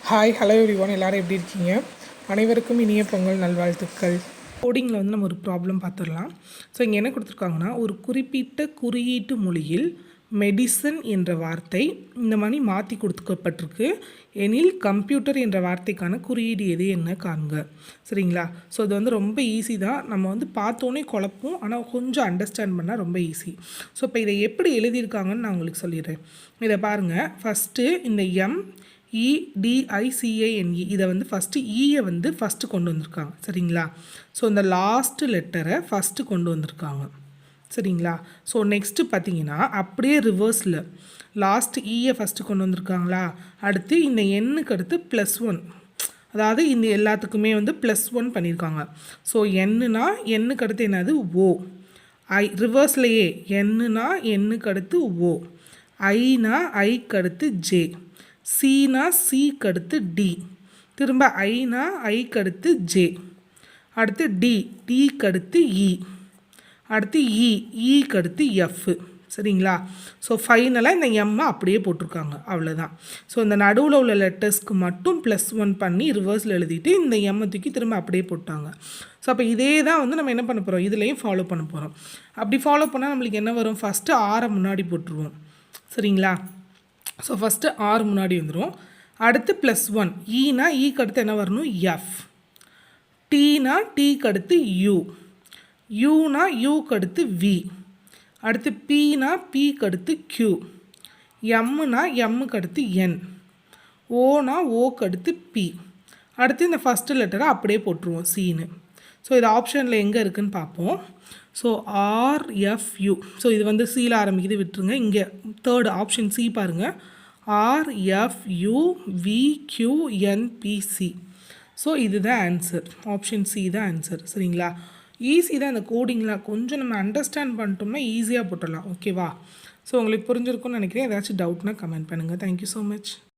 Hi hello everyone, எல்லோரும் எப்படி இருக்கீங்க? அனைவருக்கும் இனிய பொங்கல் நல்வாழ்த்துக்கள். கோடிங்கில் வந்து நம்ம ஒரு ப்ராப்ளம் பார்த்துடலாம். ஸோ இங்கே என்ன கொடுத்துருக்காங்கன்னா, ஒரு குறிப்பிட்ட குறியீட்டு மொழியில் மெடிசன் என்ற வார்த்தை இந்த மாதிரி மாற்றி கொடுக்கப்பட்டிருக்கு. எனில் கம்ப்யூட்டர் என்ற வார்த்தைக்கான குறியீடு எது என்ன காண்க. சரிங்களா? ஸோ இது வந்து ரொம்ப ஈஸி தான். நம்ம வந்து பார்த்தோன்னே குழப்பம், ஆனால் கொஞ்சம் அண்டர்ஸ்டாண்ட் பண்ணால் ரொம்ப ஈஸி. ஸோ இப்போ இதை எப்படி எழுதியிருக்காங்கன்னு நான் உங்களுக்கு சொல்லிடுறேன். இதை பாருங்கள். ஃபஸ்ட்டு இந்த EDICANE இதை வந்து ஃபஸ்ட்டு ஈயை வந்து ஃபஸ்ட்டு கொண்டு வந்திருக்காங்க. சரிங்களா? ஸோ இந்த லாஸ்ட்டு லெட்டரை ஃபஸ்ட்டு கொண்டு வந்திருக்காங்க. சரிங்களா? ஸோ நெக்ஸ்ட்டு பார்த்தீங்கன்னா அப்படியே ரிவர்ஸில் லாஸ்ட் ஈயை ஃபஸ்ட்டு கொண்டு வந்திருக்காங்களா, அடுத்து இந்த எண்ணுக்கு அடுத்து +1, அதாவது இந்த எல்லாத்துக்குமே வந்து +1 பண்ணியிருக்காங்க. ஸோ எண்ணுனா எண்ணுக்கு அடுத்து என்னது ஓ, ரிவர்ஸ்லையே எண்ணுனா எண்ணுக்கு அடுத்து ஓ, ஐனா ஐக்கு அடுத்து ஜே, சீனா சிக்கு அடுத்து டி, திரும்ப ஐனா ஐக்கு அடுத்து ஜே, அடுத்து டிக்கு அடுத்து இ, அடுத்து இக்கு அடுத்து எஃப். சரிங்களா? ஸோ ஃபைனலாக இந்த எம்மை அப்படியே போட்டிருக்காங்க. அவ்வளோதான். ஸோ இந்த நடுவில் உள்ள லெட்டர்ஸ்க்கு மட்டும் +1 பண்ணி ரிவர்ஸில் எழுதிட்டு இந்த எம்மை தூக்கி திரும்ப அப்படியே போட்டாங்க. ஸோ அப்போ இதே தான் வந்து நம்ம என்ன பண்ண போகிறோம், இதுலேயும் ஃபாலோ பண்ண போகிறோம். அப்படி ஃபாலோ பண்ணால் நம்மளுக்கு என்ன வரும், ஃபஸ்ட்டு ஆரை முன்னாடி போட்டுருவோம். சரிங்களா? ஸோ ஃபஸ்ட்டு ஆர் முன்னாடி வந்துடும். அடுத்து +1, ஈனா ஈக்கு அடுத்து என்ன வரணும், எஃப், டீனா டீக்கு அடுத்து யூ, யூனா யூக்கு அடுத்து வி, அடுத்து பீனா பிக்கு அடுத்து க்யூ, எம்முனா எம்முக்கு அடுத்து என், ஓனா ஓக்கு அடுத்து பி, அடுத்து இந்த ஃபஸ்ட்டு லெட்டரை அப்படியே போட்டுருவோம் சீனு. ஸோ இது ஆப்ஷனில் எங்கே இருக்குதுன்னு பார்ப்போம். ஸோ RFU, ஸோ இது வந்து சீல ஆரம்பிக்குது, விட்டுருங்க. இங்கே தேர்டு ஆப்ஷன் சி பாருங்கள், RFUVQNPC. ஸோ இதுதான் ஆன்சர், ஆப்ஷன் சி தான் ஆன்சர். சரிங்களா? ஈஸி தான். இந்த கோடிங்லாம் கொஞ்சம் நம்ம அண்டர்ஸ்டாண்ட் பண்ணிட்டோம்னா ஈஸியாக போட்டுடலாம். ஓகேவா? ஸோ உங்களுக்கு புரிஞ்சிருக்கும்னு நினைக்கிறேன். ஏதாச்சும் டவுட்னா கமெண்ட் பண்ணுங்கள். Thank you so much.